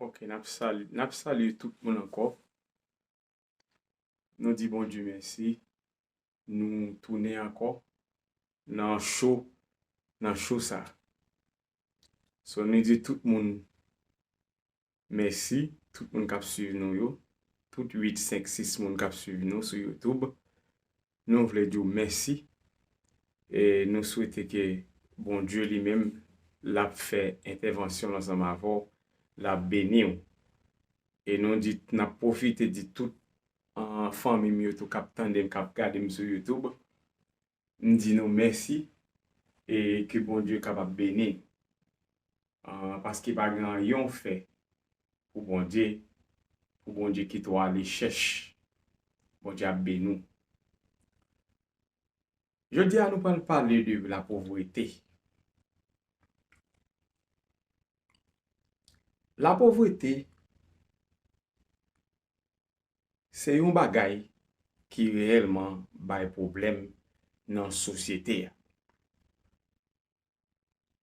Ok, nap salu tout moun ankor. Nou di bon Dieu merci. Nou tourne ankor nan show sa. So nou di tout moun merci, tout moun kap suiv nou yo. Tout 8, 5, 6 moun kap suiv nou sur YouTube. Nou vle di ou merci. Et nou souhaite que bon Dieu lui-même l'a fait intervention ensemble avò, la béni ou. Et nous dit, n'a profité de tout en famille mieux tout kap tandem kap gade sur YouTube. Nous dit nous merci et que bon Dieu capable bénir. Parce qu'il pas grand yon fait pour bon Dieu qui doit aller chercher. Bon Dieu a béni. Je dis à nous parler de la pauvreté. La pauvreté, c'est un bagay qui réellement bay problème dans la société.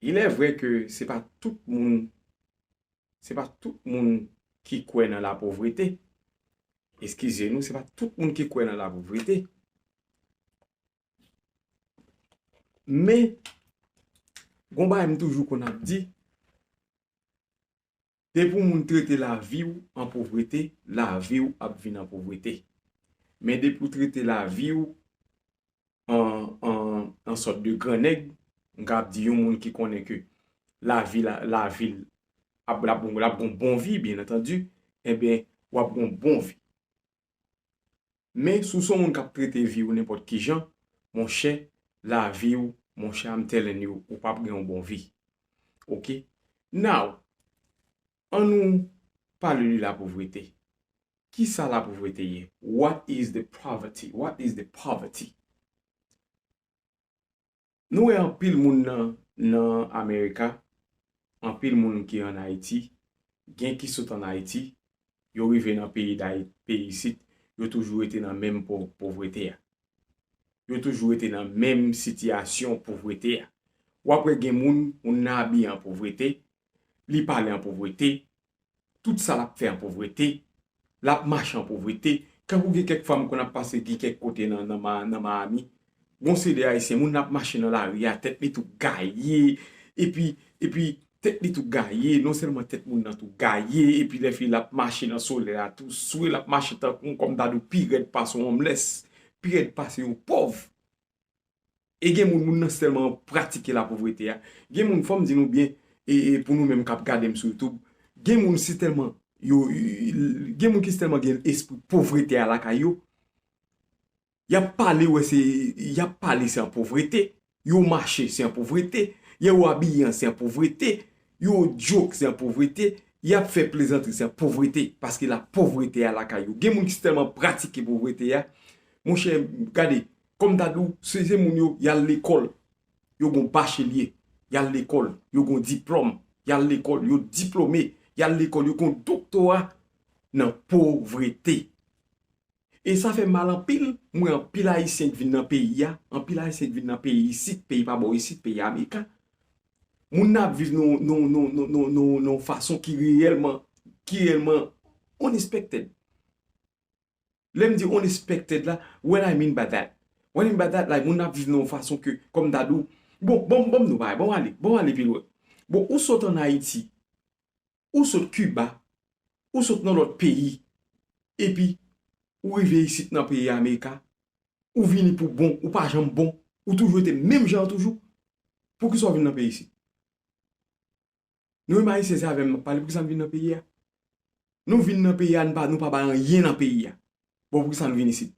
Il est vrai que c'est pas tout le monde qui croit dans la pauvreté. Excusez-nous, c'est pas tout le monde qui croit dans la pauvreté. Mais, gon ba toujours qu'on a dit, c'est pour moun traiter la vie ou en pauvreté, la vie ou ap vin en pauvreté. Mais de pour traiter la vie ou en sorte de grand nègre, on kap di yon moun qui connaît que la vie ap la bon vie, bien entendu, eh bien, ou ap bon vie. Mais sous son moun kap traiter vie ou n'importe qui gens, mon cher, la vie ou, mon cher, I'm telling you, ou pas gen bon vie. OK? Now, on nous parle de la pauvreté. Qui ça la pauvreté? What is the poverty? What is the poverty? Nous en pile moun nan Amerika, en pile moun qui en Haïti, gen qui sont en Haïti, yo rive dans pays ici, yo toujours été dans même pauvreté. Yo toujours été dans même situation pauvreté. Ou après gen moun nabi en pauvreté, li parle en pauvreté, tout ça l'a fait en pauvreté, l'a marche en pauvreté. Quand vous avez quelques femmes qu'on a passé qui quelques côté dans Miami, bon c'est des haïtiens, moun n'a marché dans la rue, tête li tout gaillé, et puis tête li tout gaillé, non seulement tête moun nan tout gaillé, et puis les filles l'a marché dans soleil tout soué, l'a marché comme dans pire pas son homeless, pire pas son pauvre. Et gen moun nan seulement pratiquer la pauvreté. Gen moun femme dit nous bien et pour nous même k'ap gade sur YouTube, gen moun si tellement gen moun qui tellement gen esprit pauvreté à la kayo. Y a parlé ouais c'est en pauvreté, yo marché c'est en pauvreté, yo habillé c'est en pauvreté, yo joke c'est en pauvreté, y a fait plaisanterie c'est en pauvreté parce que la pauvreté à la kayo. Gen moun qui tellement pratiquer pauvreté mon cher, regardez comme dadou, c'est moun yo y a l'école, yo gon bachelier, y a l'école, yo gon diplôme, y a l'école, yo diplômé, y a l'école, yo gon doctorat dans pauvreté. Et ça fait mal en pile, moi en pile haïtien qui vient dans pays en pile haïtien qui vient dans pays ici, pays pas bon ici, pays américain. Moun n'a vivre non façon qui réellement unexpected. Let me dire unexpected là, what I mean by that? What I mean by that, like, moun n'a vivre non façon que, comme dadou, bon, nous va, bon, allez, puis loin. Bon, ou saute en Haïti, ou saute Cuba, ou saute dans l'autre pays, et puis, ou rive ici dans le pays américain, ou vini pour bon, ou pas jambe bon, ou toujours été même genre toujours, pour qu'ils soient venus dans le pays ici. Nous, haïtiens, c'est avec parler pour qu'ils soient venus dans le pays. Nous venons dans le pays, nous pas rien dans le pays. Bon, pour qu'ils soient venus ici.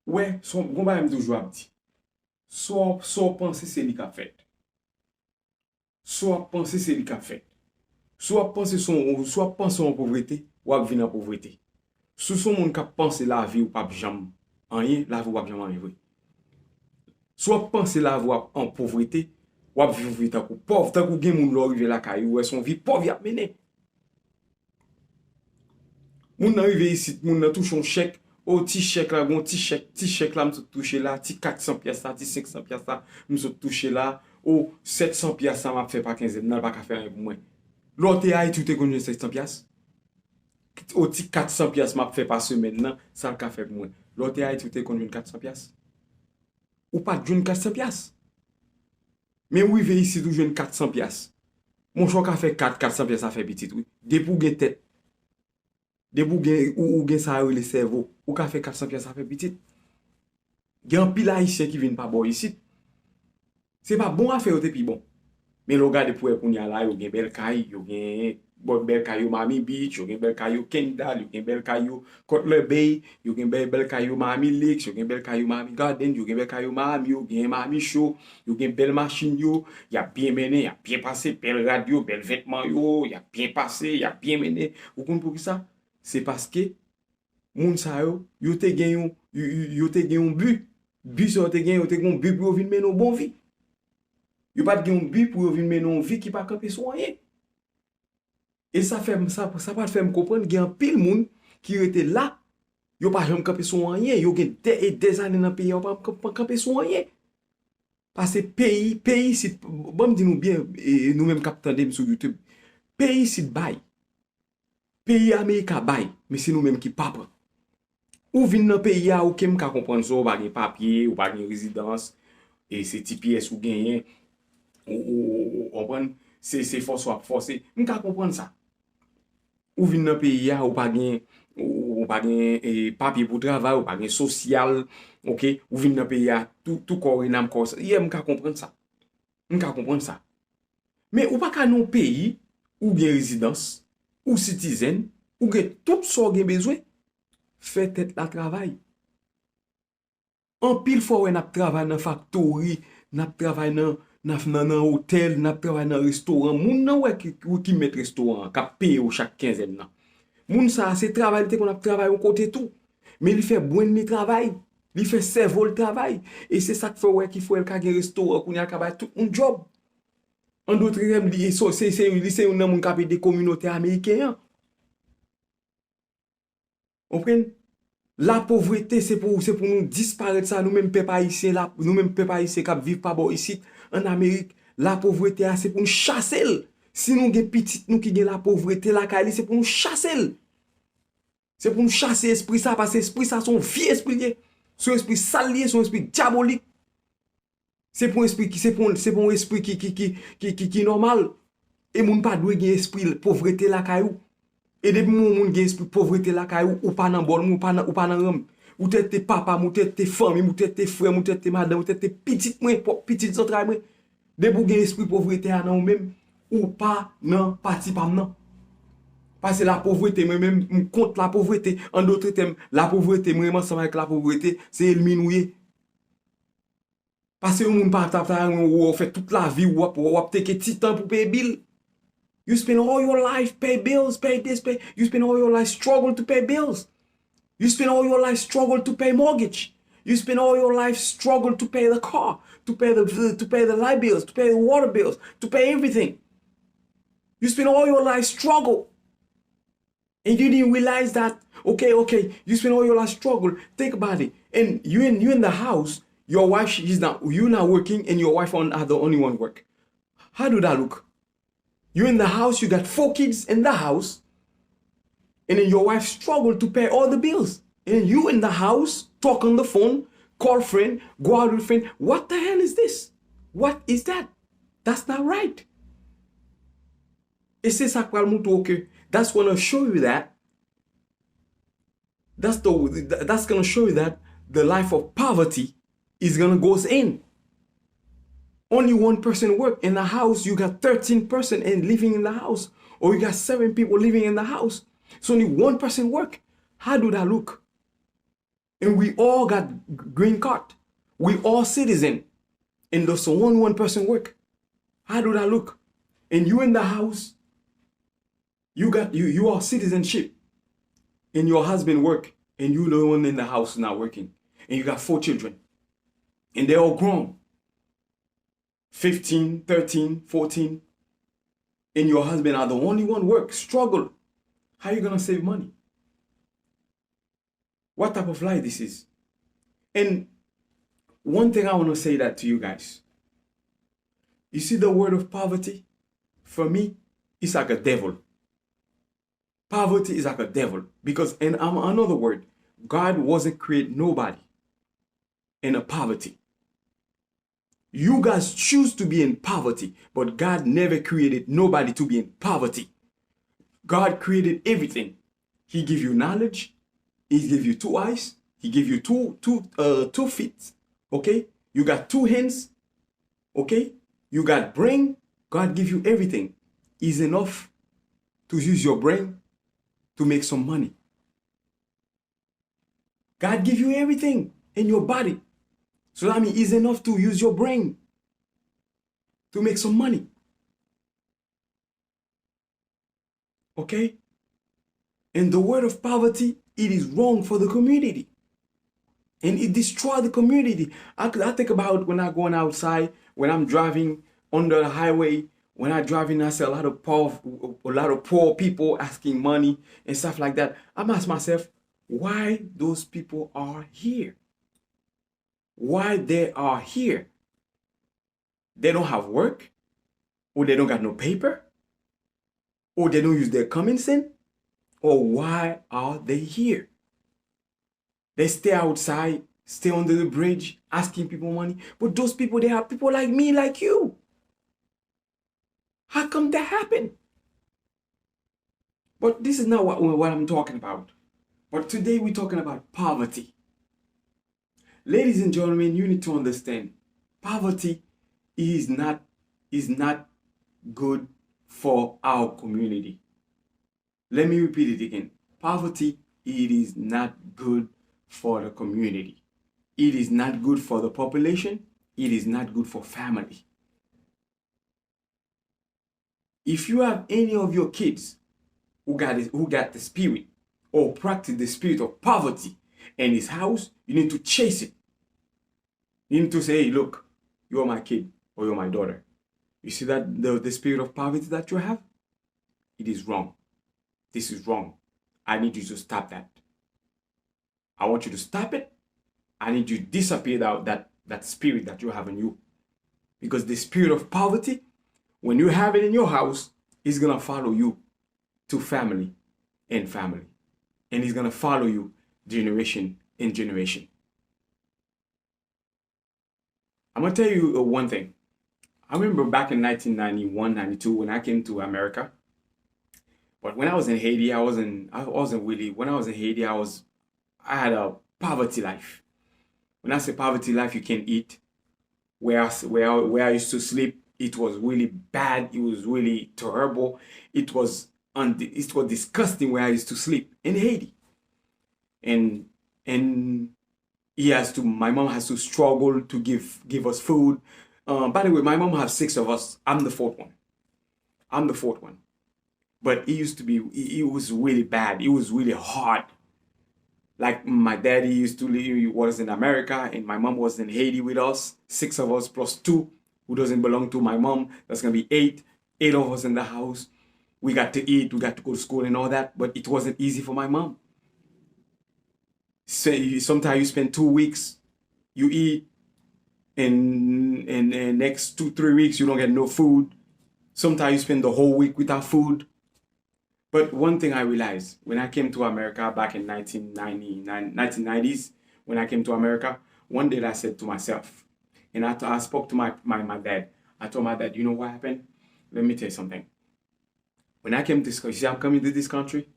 Ouais, son bon ba m toujours dit. Soit penser c'est lui qui a fait. Soit penser c'est lui qui a fait. Soit penser en pauvreté ou à venir en pauvreté. Sous son monde qui pense la vie ou pas jamais rien, la vie ou pas jamais rien. Soit penser la vie en pauvreté ou à vivre tant que pauvre, tant que gen moun l'arrivé la caillou, son vie pauvre y a mené. Moun arrivé ici, moun nan touche un chèque. Oh, petit chèque là, bon, petit chèque là, me touché là, petit 400 pièces là, petit 500 pièces là, me touché là, oh, 700 pièces ça m'a fait pas 15, non, pas qu'à faire pour moi. L'autre Haïti, tu te connais 700 piastres. Au 400 piastres, m'a fait par semaine, non, ça le fait pour moi. L'autre Haïti, tu te connais 400 piastres. Ou pas de 400 piastres. Mais oui, ici, tu joues 400 piastres. Mon choc a fait 400 piastres, ça fait petit, oui. Des pour gen tête. Des pour gen, ou gen ça, le cerveau. Ou ka fait 400 piastres, ça fait petit. Gen un pile haïtien qui vient pas bon ici. C'est pas bon à faire, puis bon. Mais le gars de pour qu'on y a là, il y a bel caille, il y a bon bel caillou Miami Beach, il y a bel caillou Kendall, il y a bel caillou Cutler Bay, il y a bel caillou Miami Lakes, il y a bel caillou Miami Garden, il y a bel caillou Miami, il y a Miami Show, il y a belle machine il y a bien mené, il y a bien passé, belle radio, bel vêtement il y a bien passé, il y a bien mené. Vous comprenez pour ça? C'est parce que moun sa yo te gen yon but. But ça te gen yon te gen but pour venir mener bon vie. Yo pas de un but pour venir mener une vie qui pas camper sur rien. Et ça pas faire me comprendre qu'il y a un pile monde qui était là, yo pas jamais camper sur rien, yo gen des années dans pays, yo pas camper sur rien. Parce que pays c'est bon dit nous bien et nous même cap tande sur YouTube. Pays c'est bail. Pays Américain bail, mais c'est nous même qui pas prend. Ou vinn dans pays a ou kem ka comprendre ça, ou pas gen papier, ou pas gen résidence et c'est TPS ou gagné. Ou c'est force forcé. On peut comprendre ça. Ou vient dans pays ou pas gain papier pour travail, ou pas gain social, OK, ou vient dans pays tout corps et n'am corps. Hier on peut comprendre ça. On peut comprendre ça. Mais ou pas ka non pays ou bien résidence ou citizen ou gen tout ça gen besoin fait tête la travail. En pile fois on a travail dans factory, n'a travail dans nan hôtel, n'a travail dans restaurant, moun nan qui met restaurant, qui paye chaque quinzaine nan. Moun ça c'est travail qu'on a travail au côté tout. Mais il fait bon de travail, il fait cerveau le travail et c'est ça que fait ouais qu'il faut ka gen restaurant qu'on a ka tout un job. En d'autres termes, c'est un moun ka des communautés américaines. Vous comprenez? La pauvreté, c'est pour nous disparaître ça, nous-mêmes, peuple haïtien, nous-mêmes, peuple haïtien qui vivent pas bon ici, en Amérique. La pauvreté, c'est pour nous chasser. Si nous avons petit, nous qui avons la pauvreté, la Cali, c'est pour nous chasser. C'est pour nous chasser l'esprit ça, parce que l'esprit ça, son vieux esprit, son esprit salier, son esprit diabolique. C'est pour un esprit qui est normal. Et moun pas doué gen esprit pauvreté la caillou. Et depuis moun gen esprit pauvreté la caillou ou pas dans bol, ou pas dans ram. Ou tête papa, ou tête famille, ou tête frère, ou tête madame, ou tête petite moi, petite entrailles moi. Depuis gen esprit pauvreté à nan même ou pas nan parti pas nan. Parce que la pauvreté moi même contre la pauvreté. En d'autres termes, la pauvreté moi ensemble avec la pauvreté, c'est éliminer. Parce que moun pas ou fait toute la vie ou take petit temps pour payer bill. You spend all your life pay bills, pay this, pay. You spend all your life struggle to pay bills. You spend all your life struggle to pay mortgage. You spend all your life struggle to pay the car, to pay the light bills, to pay the water bills, to pay everything. You spend all your life struggle. And you didn't realize that, okay, you spend all your life struggle. Think about it. And you in the house, your wife, you're not working and your wife are the only one work. How do that look? You're in the house, you got 4 kids in the house, and then your wife struggled to pay all the bills. And you in the house, talk on the phone, call friend, go out with friend. What the hell is this? What is that? That's not right. Et c'est ça que le monde okay. That's gonna show you that. That's gonna show you that the life of poverty is gonna go in. Only one person work in the house. You got 13 person and living in the house, or you got 7 people living in the house. So only one person work. How do that look? And we all got green card. We all citizen, and there's only one person work. How do that look? And you in the house. You are citizenship, and your husband work, and you the one in the house not working, and you got 4 children, and they're all grown. 15, 13, 14, and your husband are the only one work, struggle. How are you gonna save money? What type of life this is? And one thing I want to say that to you guys. You see the word of poverty? For me, It's like a devil. Poverty is like a devil because, in another word, God wasn't create nobody in a poverty. You guys choose to be in poverty, but God never created nobody to be in poverty. God created everything. He gave you knowledge. He gave you two eyes. He gave you two feet. Okay, you got two hands. Okay, you got brain. God give you everything. Is enough to use your brain to make some money. God give you everything in your body. So that means it's enough to use your brain to make some money. Okay? And the word of poverty, it is wrong for the community. And it destroys the community. I think about when I'm going outside, when I'm driving on the highway, when I'm driving, I see a lot of poor people asking money and stuff like that. I'm asking myself, why those people are here? Why they are here? They don't have work, or they don't got no paper, or they don't use their common sense, or why are they here? They stay outside, stay under the bridge, asking people money. But those people, they are people like me, like you. How come that happened? But this is not what I'm talking about. But today we're talking about poverty. Ladies and gentlemen, you need to understand, poverty is not good for our community. Let me repeat it again. Poverty, it is not good for the community. It is not good for the population. It is not good for family. If you have any of your kids who got the spirit or practice the spirit of poverty in his house, you need to chase it. You need to say, hey, look, you're my kid or you're my daughter. You see that the spirit of poverty that you have? It is wrong. This is wrong. I need you to stop that. I want you to stop it. I need you to disappear that spirit that you have in you. Because the spirit of poverty, when you have it in your house, it's going to follow you to family and family. And it's going to follow you generation in generation. I'm going to tell you one thing. I remember back in 1991, 92, when I came to America. But when I was in Haiti, I wasn't really, when I was in Haiti, I had a poverty life. When I say poverty life, you can't eat. Where I used to sleep, it was really bad. It was really terrible. It was disgusting where I used to sleep in Haiti. And my mom has to struggle to give us food. By the way, my mom has 6 of us. I'm the fourth one. But it was really bad. It was really hard. Like my daddy used to live, he was in America, and my mom was in Haiti with us. 6 of us plus 2 who doesn't belong to my mom. That's gonna be 8. 8 of us in the house. We got to eat, we got to go to school and all that, but it wasn't easy for my mom. So sometimes you spend 2 weeks, you eat, and next 2-3 weeks you don't get no food. Sometimes you spend the whole week without food. But one thing I realized when I came to America back in 1990s, when I came to America, one day I said to myself, and I spoke to my dad. I told my dad, you know what happened? Let me tell you something. When I came to this country, see, I'm coming to this country,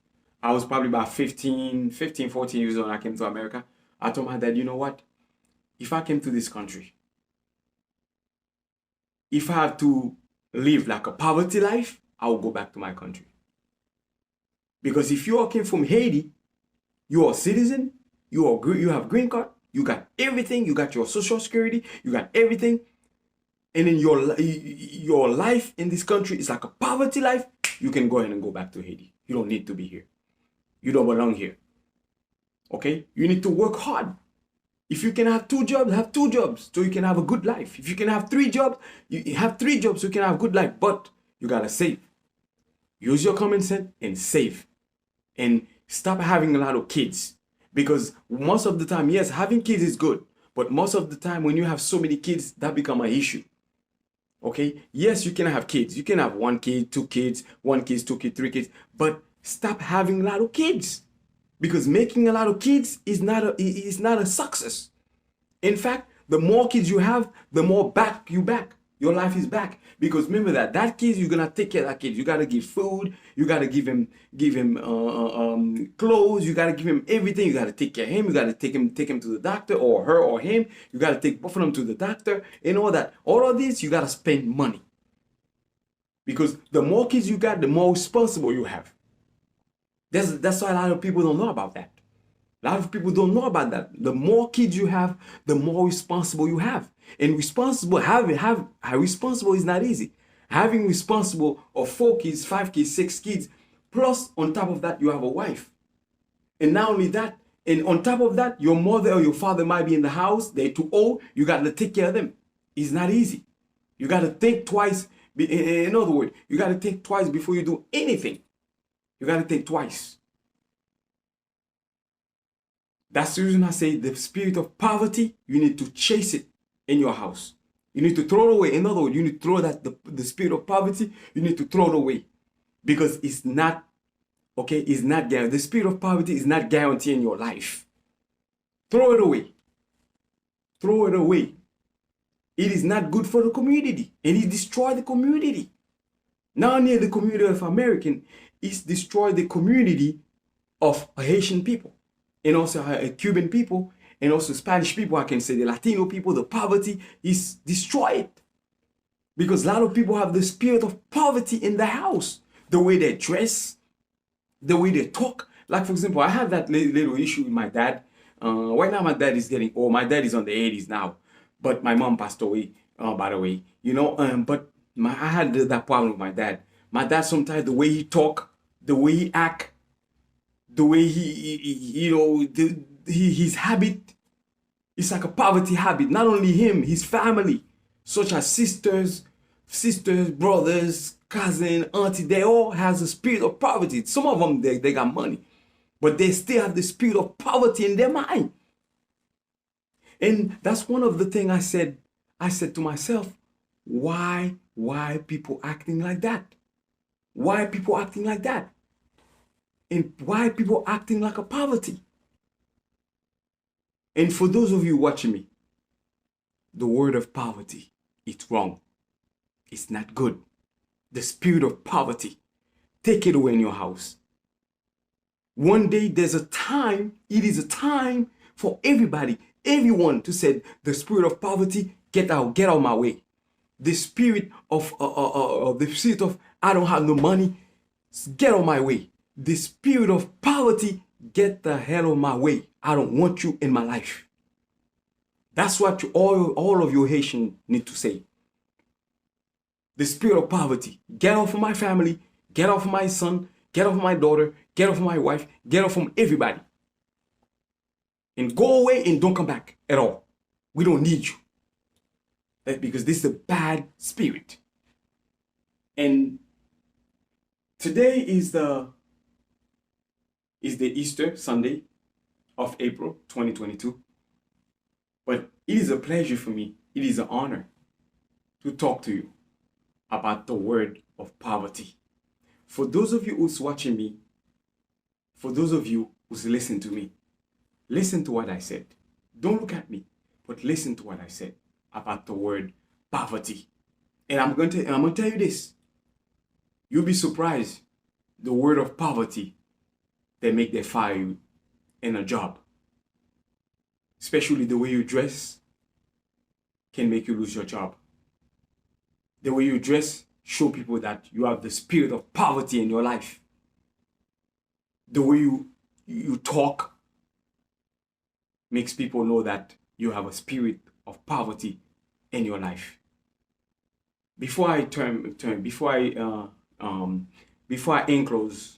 I was probably about 14 years old when I came to America. I told my dad, you know what? If I came to this country, if I have to live like a poverty life, I will go back to my country. Because if you all came from Haiti, you are a citizen, you have green card, you got everything, you got your social security, you got everything. And in your life in this country is like a poverty life, you can go ahead and go back to Haiti. You don't need to be here. You don't belong here. Okay? You need to work hard. If you can have 2 jobs, have 2 jobs so you can have a good life. If you can have 3 jobs, you have 3 jobs so you can have a good life. But you gotta save. Use your common sense and save. And stop having a lot of kids. Because most of the time, yes, having kids is good. But most of the time when you have so many kids, that becomes an issue. Okay? Yes, you can have kids. You can have 1 kid, 2 kids, 1 kid, 2 kids, 3 kids, but stop having a lot of kids. Because making a lot of kids is not a success. In fact, the more kids you have, the more back you back. Your life is back. Because remember that kid, you're gonna take care of that kid. You gotta give food. You gotta give him clothes. You gotta give him everything. You gotta take care of him. You gotta take him to the doctor, or her or him. You gotta take both of them to the doctor and all that. All of this, you gotta spend money. Because the more kids you got, the more responsible you have. That's why a lot of people don't know about that. A lot of people don't know about that. The more kids you have, the more responsible you have. And responsible is not easy. Having responsible of 4 kids, 5 kids, 6 kids, plus on top of that, you have a wife. And not only that, and on top of that, your mother or your father might be in the house, they're too old, you got to take care of them. It's not easy. You got to think twice. In other words, you got to think twice before you do anything. You got to think twice. That's the reason I say the spirit of poverty, you need to chase it in your house. You need to throw it away. In other words, you need to throw the spirit of poverty, you need to throw it away. Because it's not, okay, it's not guaranteed. The spirit of poverty is not guaranteed in your life. Throw it away. Throw it away. It is not good for the community. And it destroys the community. Not only the community of American, it's destroyed the community of Haitian people. And also Cuban people, and also Spanish people, I can say the Latino people, the poverty is destroyed. Because a lot of people have the spirit of poverty in the house. The way they dress, the way they talk. Like, for example, I have that little issue with my dad. Right now, my dad is getting old. My dad is on the 80s now. But my mom passed away, by the way. But I had that problem with my dad. My dad, sometimes the way he talk, the way he act, the way his habit, it's like a poverty habit. Not only him, his family, such as sisters, brothers, cousin, auntie, they all has a spirit of poverty. Some of them, they got money, but they still have the spirit of poverty in their mind. And that's one of the things I said to myself, why people acting like that? Why people acting like that? And why people acting like a poverty? And for those of you watching me, the word of poverty, it's wrong. It's not good. The spirit of poverty, take it away in your house. One day there's a time, it is a time for everybody, everyone to say the spirit of poverty, get out of my way. The spirit of I don't have no money, get out of my way. The spirit of poverty, get the hell out of my way. I don't want you in my life. That's what all of you Haitians need to say. The spirit of poverty, get off of my family, get off of my son, get off of my daughter, get off of my wife, get off from everybody. And go away and don't come back at all. We don't need you. Because this is a bad spirit. And today is the Easter Sunday of April 2022. But it is a pleasure for me, it is an honor to talk to you about the word of poverty. For those of you who's watching me, for those of you who's listening to me, listen to what I said. Don't look at me, but listen to what I said about the word poverty. And I'm going to tell you this. You'll be surprised. The word of poverty, they make they fire you in a job. Especially the way you dress can make you lose your job. The way you dress show people that you have the spirit of poverty in your life. The way you talk makes people know that you have a spirit of poverty in your life. Before I end close,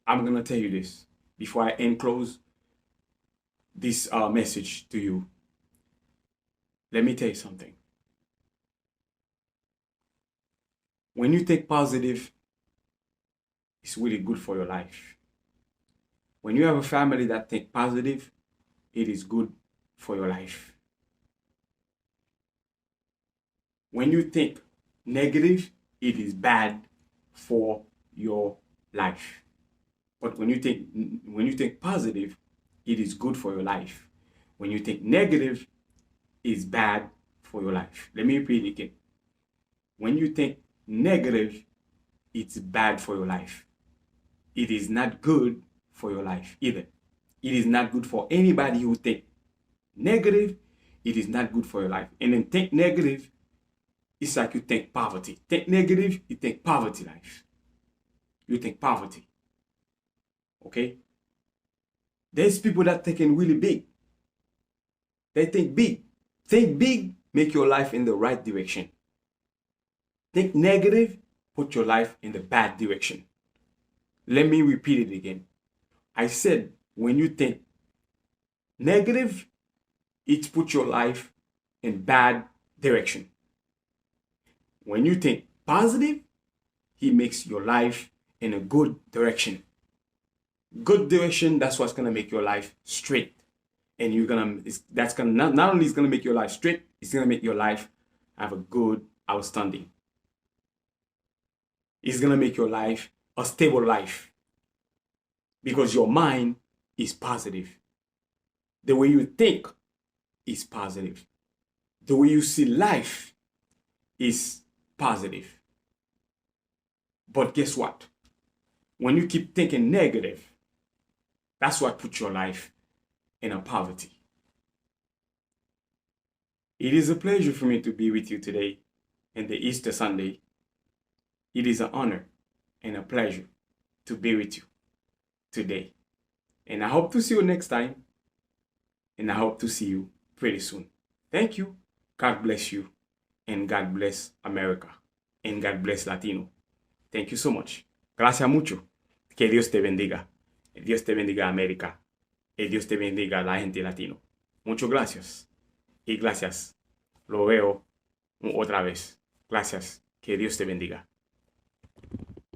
I'm gonna tell you this. Before I end close this message to you, let me tell you something. When you think positive, it's really good for your life. When you have a family that think positive, it is good for your life. when you think negative, it is bad for your life. But when you think positive, it is good for your life. When you think negative, it's bad for your life. Let me repeat it again. When you think negative, it's bad for your life. It is not good for your life either. It is not good for anybody who think negative. It is not good for your life. And then think negative, it's like you think poverty. Think negative, you think poverty life. You think poverty. Okay? There's people that thinking really big. They think big. Think big, make your life in the right direction. Think negative, put your life in the bad direction. Let me repeat it again. I said, when you think negative, it puts your life in bad direction. When you think positive, he makes your life in a good direction. Good direction, that's what's gonna make your life straight. And that's gonna not only is gonna make your life straight, it's gonna make your life have a good outstanding. It's gonna make your life a stable life because your mind is positive. The way you think is positive. The way you see life is positive. But guess what? When you keep thinking negative, that's what puts your life in a poverty. It is a pleasure for me to be with you today in the Easter Sunday. It is an honor and a pleasure to be with you today. And I hope to see you next time. And I hope to see you pretty soon. Thank you. God bless you. And God bless America. And God bless Latino. Thank you so much. Gracias mucho. Que Dios te bendiga. Dios te bendiga América. Y Dios te bendiga a la gente latino. Muchas gracias. Y gracias. Lo veo otra vez. Gracias. Que Dios te bendiga.